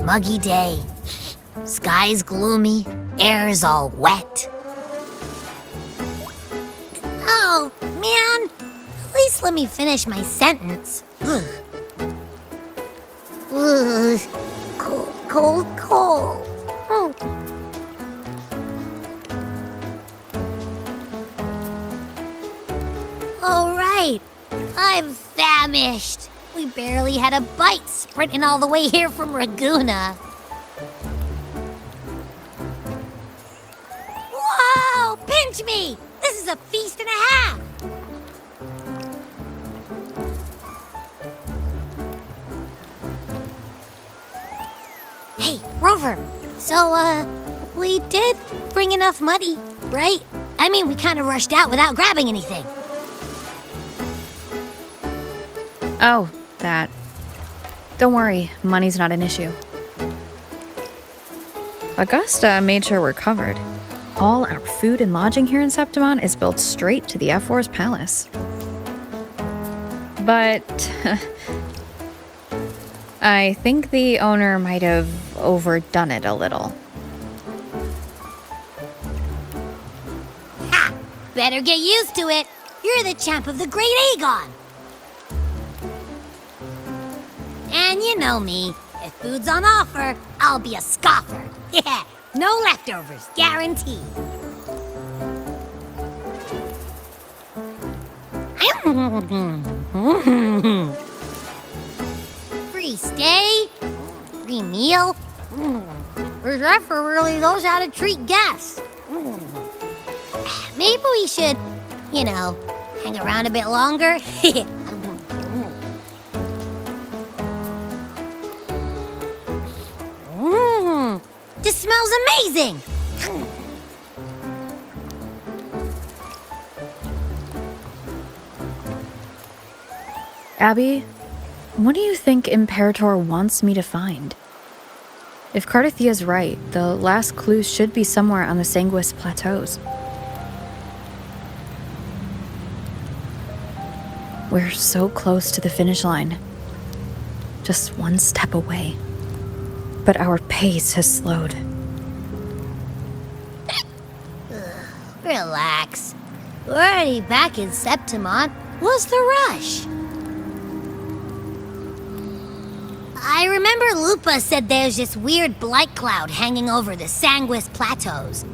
muggy day. Sky's gloomy, air's all wet. Oh, man! At least let me finish my sentence. Ugh. Ugh. Cold, cold, cold. Oh. All right, I'm famished. We barely had a bite sprinting all the way here from Ragusa. Whoa! Pinch me! This is a feast and a half! Hey, Rover. So, we did bring enough money, right? I mean, we kind of rushed out without grabbing anything. Oh, that. Don't worry, money's not an issue. Augusta made sure we're covered. All our food and lodging here in Septimon is built straight to the Ephor's palace. But I think the owner might have overdone it a little. Ha! Better get used to it. You're the champ of the Great Aegon. And you know me. If food's on offer, I'll be a scoffer. Yeah, no leftovers, guaranteed. Free stay, free meal. This Ephor really knows how to treat guests. Maybe we should, hang around a bit longer. This smells amazing! Abby, what do you think Imperator wants me to find? If Cardathia's right, the last clues should be somewhere on the Sanguis Plateaus. We're so close to the finish line. Just one step away. But our pace has slowed. Relax. We're already back in Septimon. What's the rush? I remember Lupa said there's this weird blight cloud hanging over the Sanguis Plateaus.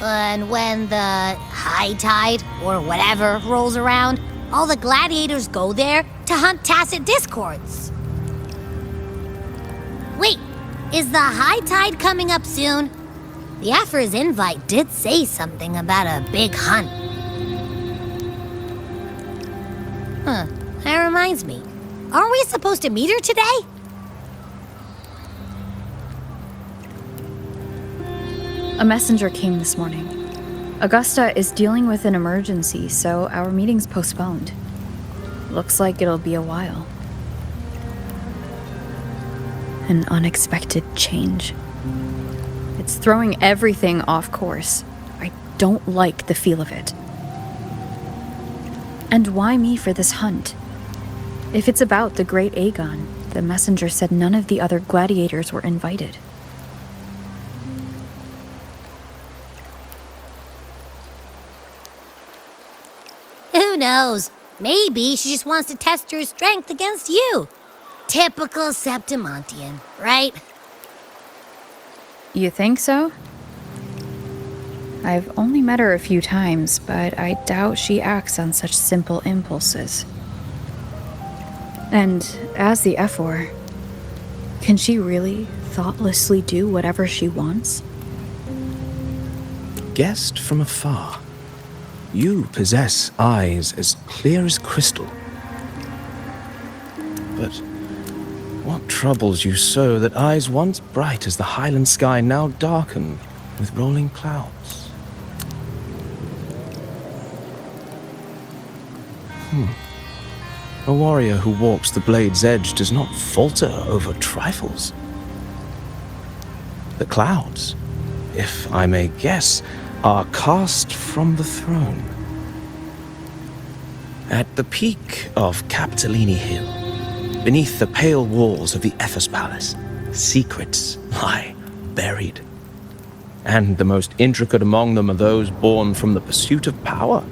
And when the high tide, or whatever, rolls around, all the gladiators go there to hunt tacit discords. Wait, is the high tide coming up soon? The Ephor's invite did say something about a big hunt. Huh, that reminds me. Aren't we supposed to meet her today? A messenger came this morning. Augusta is dealing with an emergency, so our meeting's postponed. Looks like it'll be a while. An unexpected change. It's throwing everything off course. I don't like the feel of it. And why me for this hunt? If it's about the Great Aegon, the messenger said none of the other gladiators were invited. Who knows? Maybe she just wants to test her strength against you. Typical Septimontian, right? You think so? I've only met her a few times, but I doubt she acts on such simple impulses. And as the Ephor, can she really thoughtlessly do whatever she wants? Guessed from afar, you possess eyes as clear as crystal. But what troubles you so that eyes once bright as the highland sky now darken with rolling clouds? A warrior who walks the blade's edge does not falter over trifles. The clouds, if I may guess, are cast from the throne. At the peak of Capitolini Hill, beneath the pale walls of the Ephor's palace, secrets lie buried. And the most intricate among them are those born from the pursuit of power.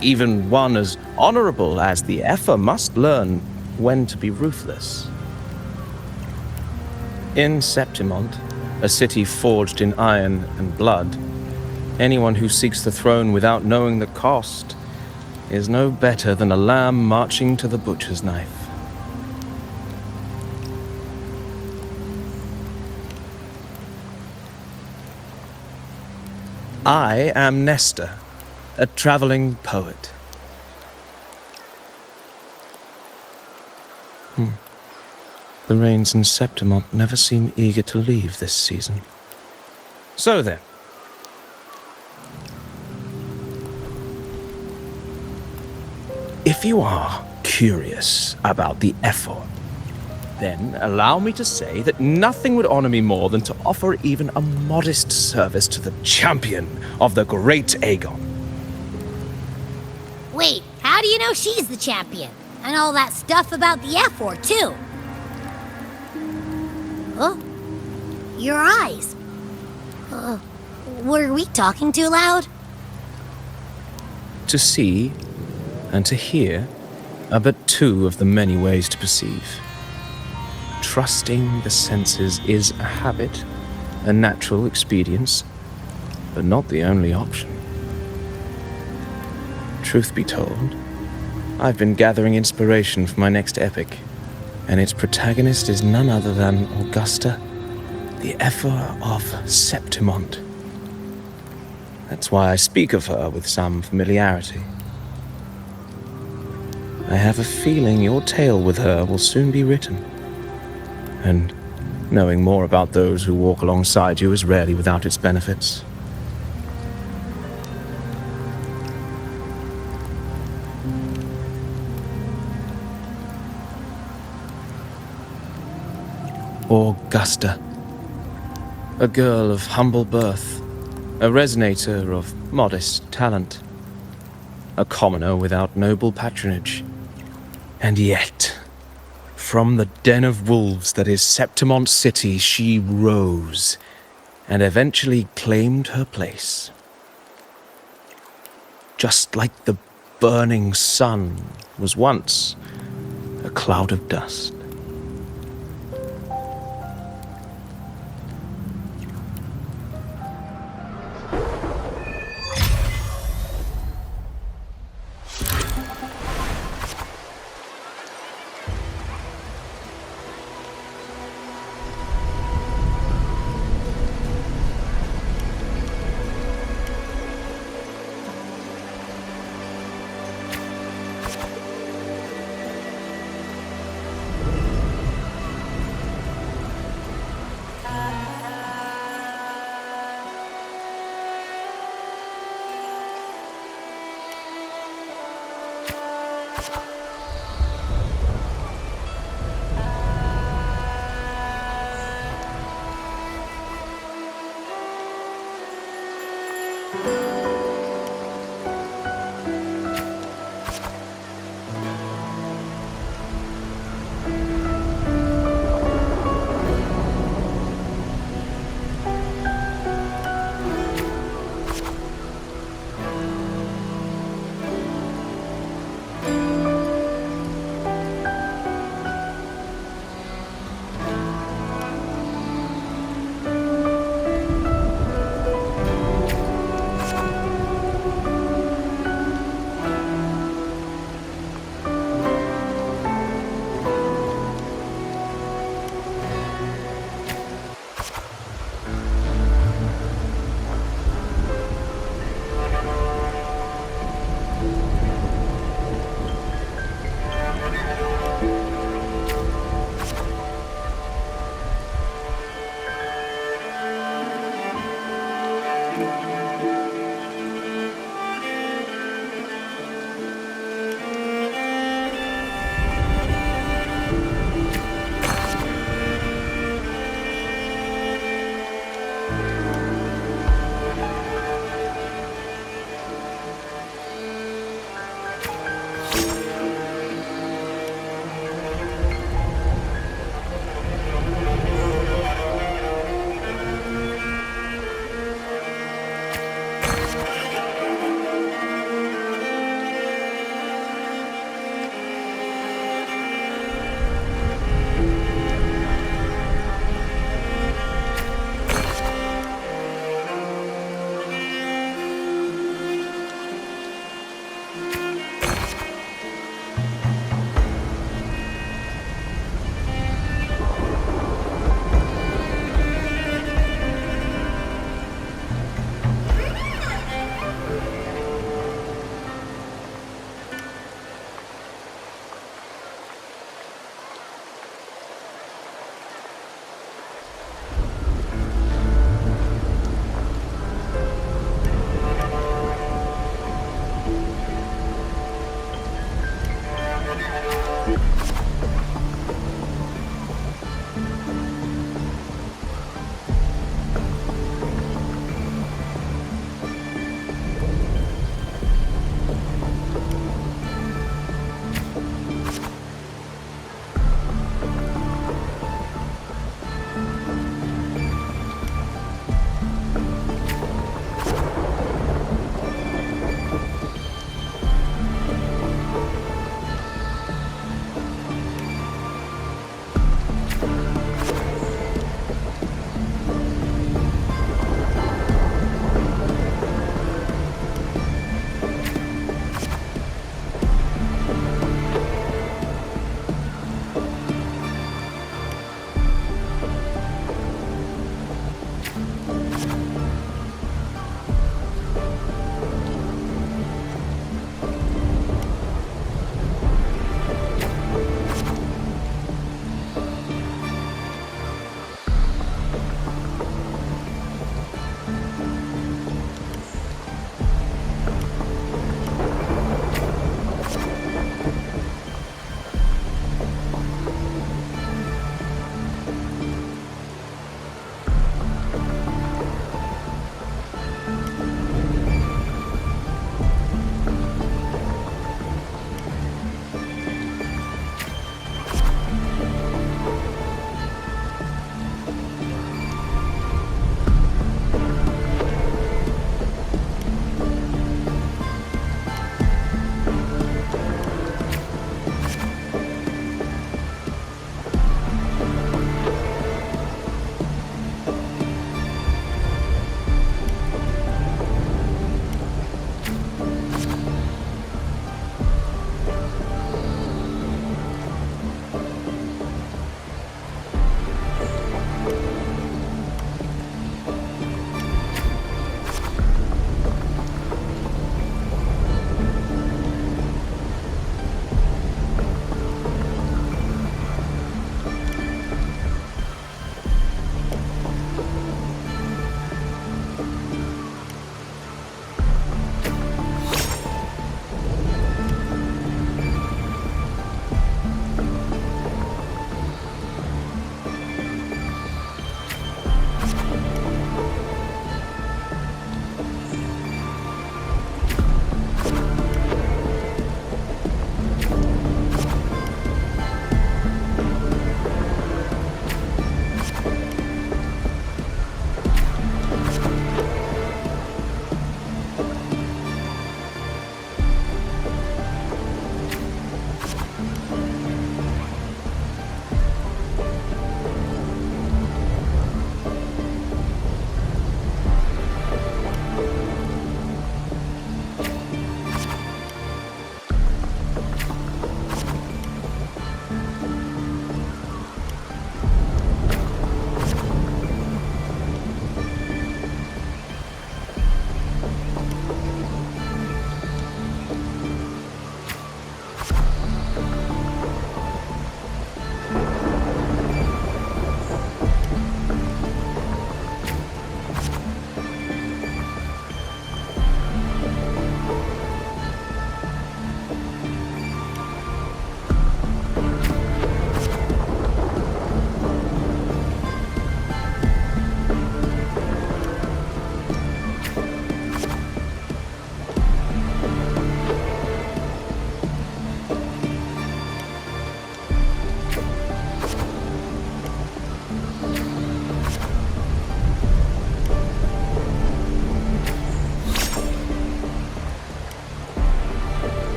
Even one as honorable as the Ephor must learn when to be ruthless. In Septimont, a city forged in iron and blood, anyone who seeks the throne without knowing the cost is no better than a lamb marching to the butcher's knife. I am Nestor, a traveling poet. The rains in Septimont never seem eager to leave this season. So then. If you are curious about the Ephor, then allow me to say that nothing would honor me more than to offer even a modest service to the champion of the great Aegon. Wait, how do you know she's the champion? And all that stuff about the Ephor, too? Oh, your eyes. Were we talking too loud? To see and to hear are but two of the many ways to perceive. Trusting the senses is a habit, a natural expedience, but not the only option. Truth be told, I've been gathering inspiration for my next epic, and its protagonist is none other than Augusta, the Ephor of Septimont. That's why I speak of her with some familiarity. I have a feeling your tale with her will soon be written, and knowing more about those who walk alongside you is rarely without its benefits. Augusta, a girl of humble birth, a resonator of modest talent, a commoner without noble patronage, and yet, from the den of wolves that is Septimont City, she rose and eventually claimed her place. Just like the burning sun was once a cloud of dust.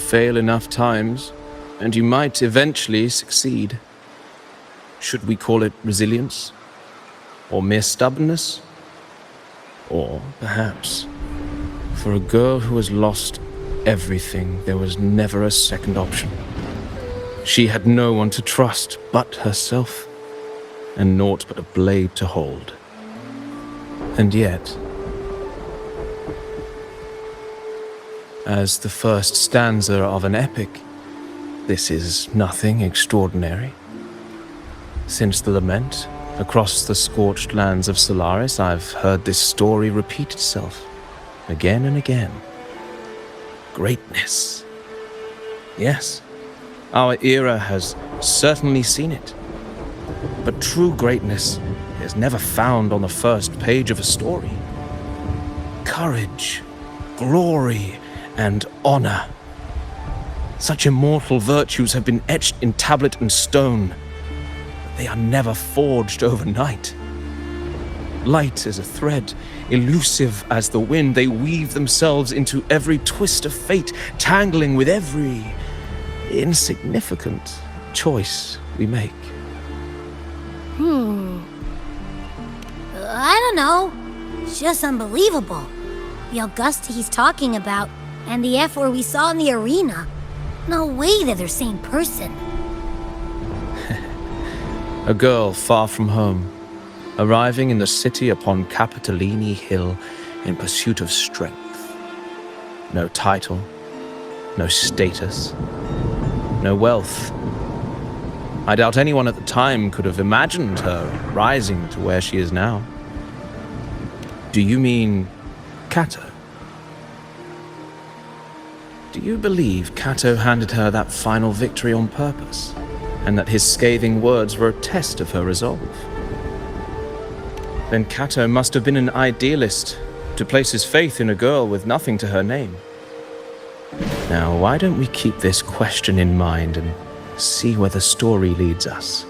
fail enough times, and you might eventually succeed. Should we call it resilience? Or mere stubbornness? Or perhaps, for a girl who has lost everything, there was never a second option. She had no one to trust but herself, and naught but a blade to hold. And yet, as the first stanza of an epic, this is nothing extraordinary. Since the lament, across the scorched lands of Solaris, I've heard this story repeat itself, again and again. Greatness. Yes, our era has certainly seen it. But true greatness is never found on the first page of a story. Courage, glory, and honor. Such immortal virtues have been etched in tablet and stone, but they are never forged overnight. Light as a thread, elusive as the wind, they weave themselves into every twist of fate, tangling with every insignificant choice we make. I don't know. It's just unbelievable. The Augusta he's talking about, and the Ephor we saw in the arena. No way they're the same person. A girl far from home, arriving in the city upon Capitolini Hill in pursuit of strength. No title, no status, no wealth. I doubt anyone at the time could have imagined her rising to where she is now. Do you mean Cato? Do you believe Cato handed her that final victory on purpose, and that his scathing words were a test of her resolve? Then Cato must have been an idealist to place his faith in a girl with nothing to her name. Now, why don't we keep this question in mind and see where the story leads us?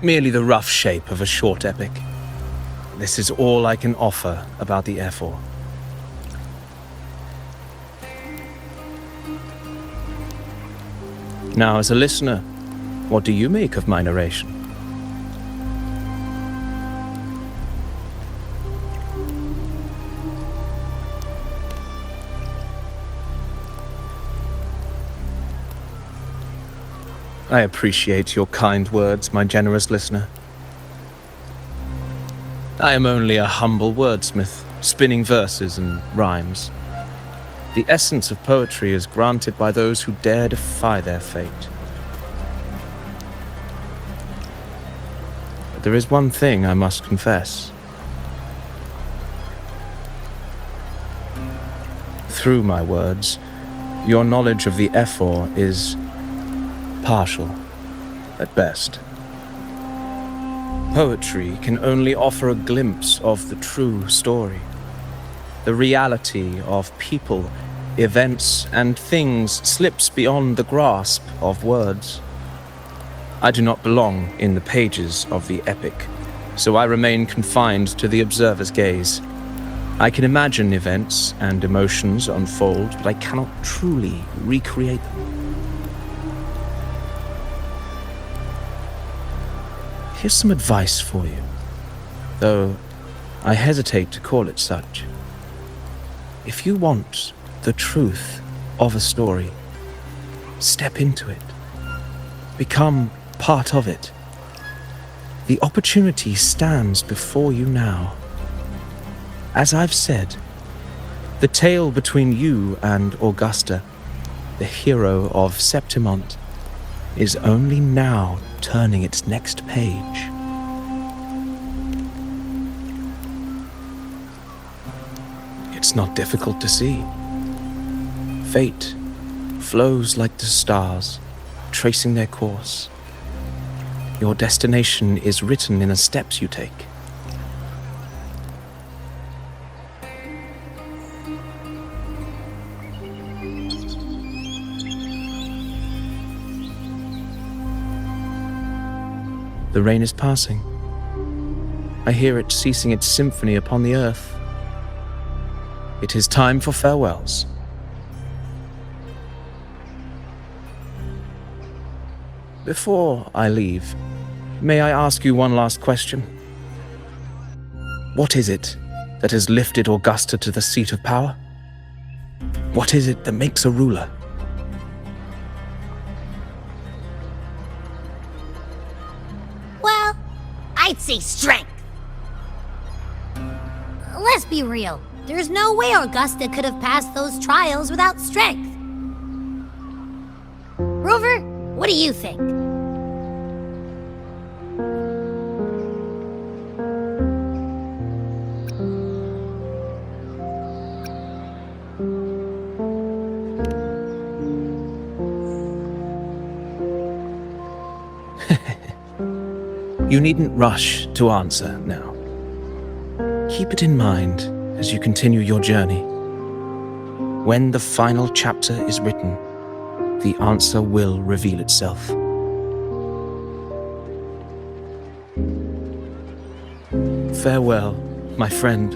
merely the rough shape of a short epic. This is all I can offer about the Ephor. Now, as a listener, what do you make of my narration? I appreciate your kind words, my generous listener. I am only a humble wordsmith, spinning verses and rhymes. The essence of poetry is granted by those who dare defy their fate. But there is one thing I must confess. Through my words, your knowledge of the Ephor is partial, at best. Poetry can only offer a glimpse of the true story, the reality of people, events, and things slips beyond the grasp of words. I do not belong in the pages of the epic, so I remain confined to the observer's gaze. I can imagine events and emotions unfold, but I cannot truly recreate them. Here's some advice for you, though I hesitate to call it such. If you want the truth of a story, step into it. Become part of it. The opportunity stands before you now. As I've said, the tale between you and Augusta, the hero of Septimont, is only now turning its next page. It's not difficult to see. Fate flows like the stars, tracing their course. Your destination is written in the steps you take. The rain is passing. I hear it ceasing its symphony upon the earth. It is time for farewells. Before I leave, may I ask you one last question? What is it that has lifted Augusta to the seat of power? What is it that makes a ruler? Well, I'd say strength. Let's be real. There's no way Augusta could have passed those trials without strength. Rover, what do you think? You needn't rush to answer now. Keep it in mind as you continue your journey. When the final chapter is written, the answer will reveal itself. Farewell, my friend.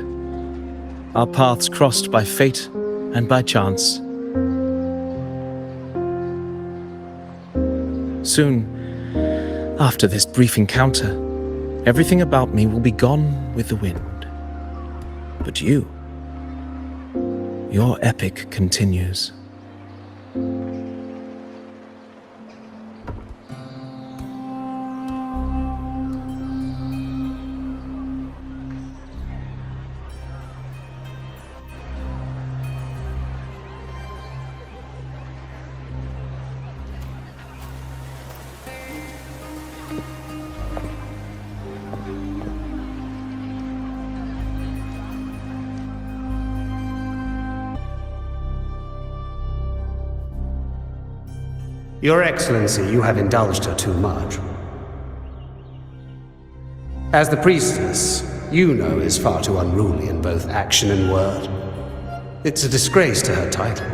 Our paths crossed by fate and by chance. Soon, after this brief encounter, everything about me will be gone with the wind. But you, your epic continues. Your Excellency, you have indulged her too much. As the priestess, you know is far too unruly in both action and word. It's a disgrace to her title.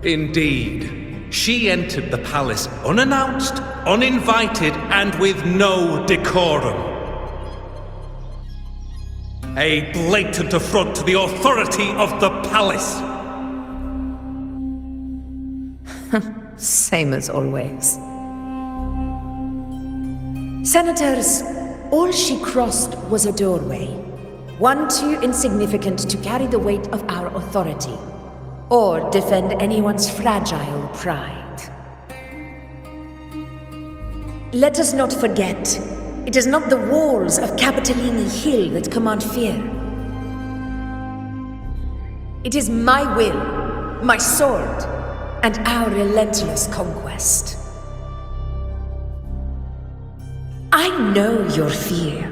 Indeed. She entered the palace unannounced, uninvited, and with no decorum. A blatant affront to the authority of the palace. Same as always. Senators, all she crossed was a doorway. One too insignificant to carry the weight of our authority, or defend anyone's fragile pride. Let us not forget, it is not the walls of Capitolini Hill that command fear. It is my will, my sword, and our relentless conquest. I know your fear.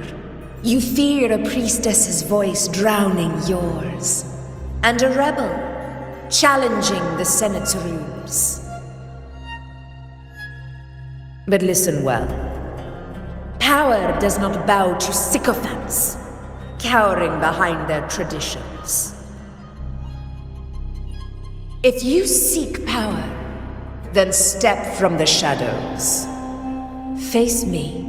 You fear a priestess's voice drowning yours, and a rebel challenging the Senate's rules. But listen well. Power does not bow to sycophants, cowering behind their traditions. If you seek power, then step from the shadows. Face me,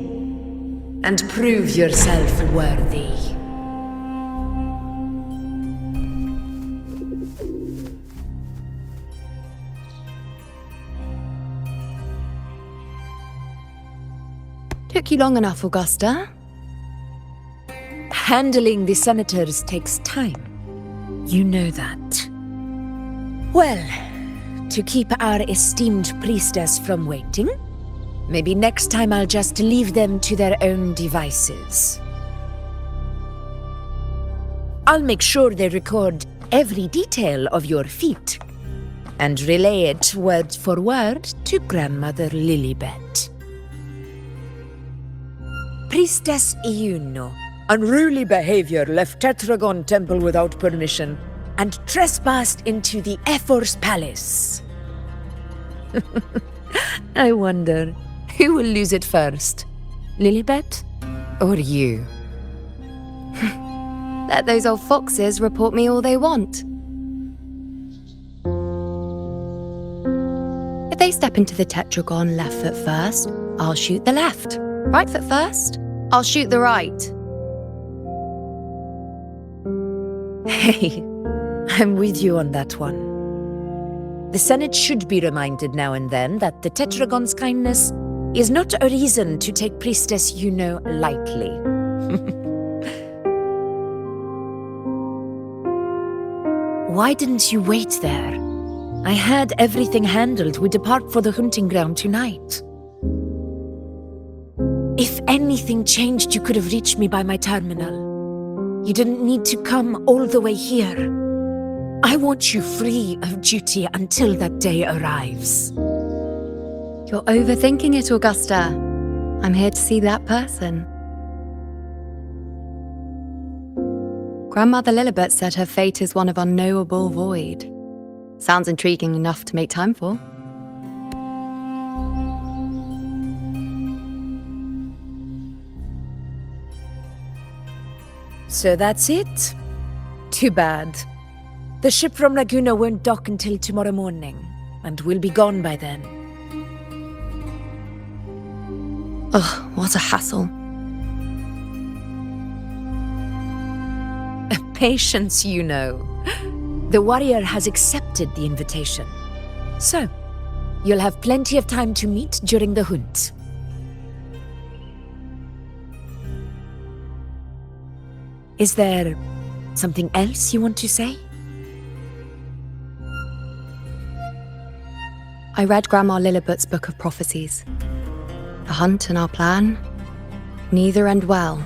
and prove yourself worthy. Took you long enough, Augusta. Handling the senators takes time. You know that. Well, to keep our esteemed priestess from waiting, maybe next time I'll just leave them to their own devices. I'll make sure they record every detail of your feat, and relay it word for word to Grandmother Lilibet. Priestess Iuno, unruly behavior, left Tetragon Temple without permission, and trespassed into the Ephor's palace. I wonder, who will lose it first? Lilibet or you? Let those old foxes report me all they want. If they step into the tetragon left foot first, I'll shoot the left. Right foot first, I'll shoot the right. Hey, I'm with you on that one. The Senate should be reminded now and then that the Tetragon's kindness is not a reason to take Priestess Yuno lightly. Why didn't you wait there? I had everything handled. We depart for the hunting ground tonight. If anything changed, you could have reached me by my terminal. You didn't need to come all the way here. I want you free of duty until that day arrives. You're overthinking it, Augusta. I'm here to see that person. Grandmother Lilibet said her fate is one of unknowable void. Sounds intriguing enough to make time for. So that's it? Too bad. The ship from Laguna won't dock until tomorrow morning, and we'll be gone by then. Ugh, what a hassle. Patience, you know. The warrior has accepted the invitation. So, you'll have plenty of time to meet during the hunt. Is there something else you want to say? I read Grandma Lilibet's Book of Prophecies. The hunt and our plan, neither end well.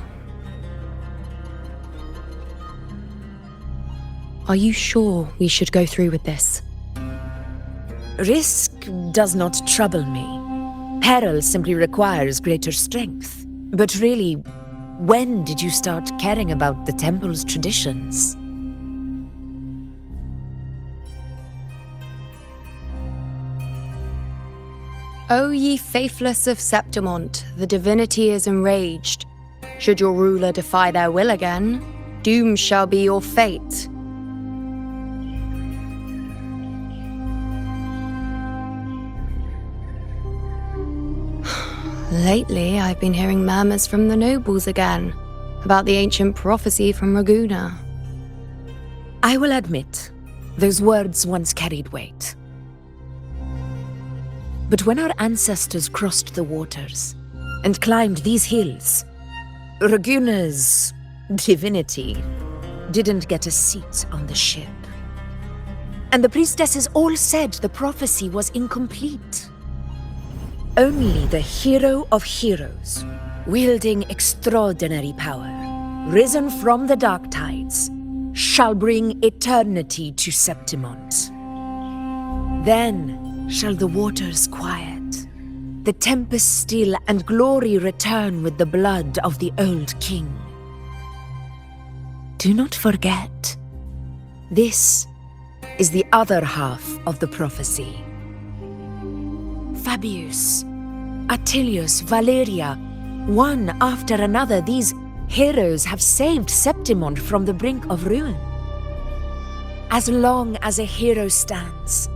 Are you sure we should go through with this? Risk does not trouble me. Peril simply requires greater strength. But really, when did you start caring about the temple's traditions? O ye faithless of Septimont, the divinity is enraged. Should your ruler defy their will again, doom shall be your fate. Lately, I've been hearing murmurs from the nobles again about the ancient prophecy from Raguna. I will admit, those words once carried weight. But when our ancestors crossed the waters and climbed these hills, Raguna's divinity didn't get a seat on the ship. And the priestesses all said the prophecy was incomplete. Only the hero of heroes, wielding extraordinary power, risen from the dark tides, shall bring eternity to Septimont. Then shall the waters quiet, the tempest still, and glory return with the blood of the old king. Do not forget, this is the other half of the prophecy. Fabius, Attilius, Valeria, one after another, these heroes have saved Septimont from the brink of ruin. As long as a hero stands,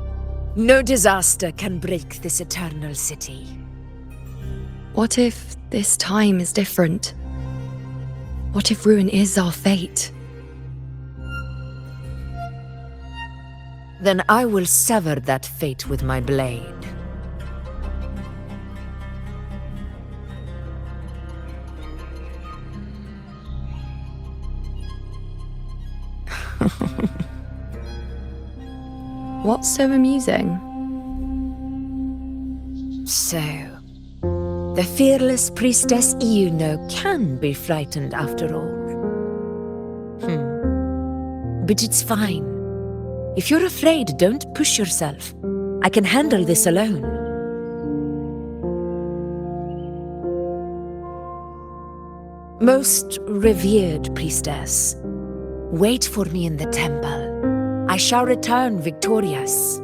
no disaster can break this eternal city. What if this time is different? What if ruin is our fate? Then I will sever that fate with my blade. What's so amusing? So, the fearless priestess Iuno can be frightened after all. But it's fine. If you're afraid, don't push yourself. I can handle this alone. Most revered priestess, wait for me in the temple. I shall return victorious.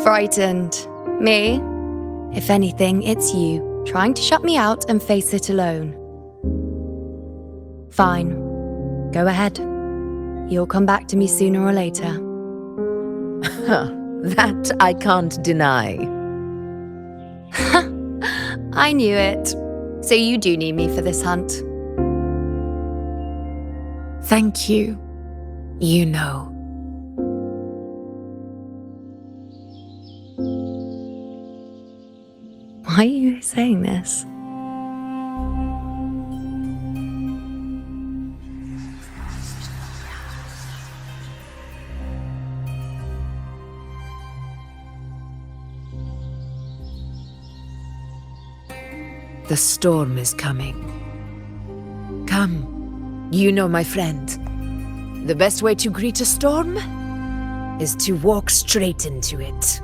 Frightened. Me? If anything, it's you, trying to shut me out and face it alone. Fine. Go ahead. You'll come back to me sooner or later. That I can't deny. I knew it. So you do need me for this hunt. Thank you. You know. Why are you saying this? The storm is coming. Come, you know, my friend. The best way to greet a storm is to walk straight into it.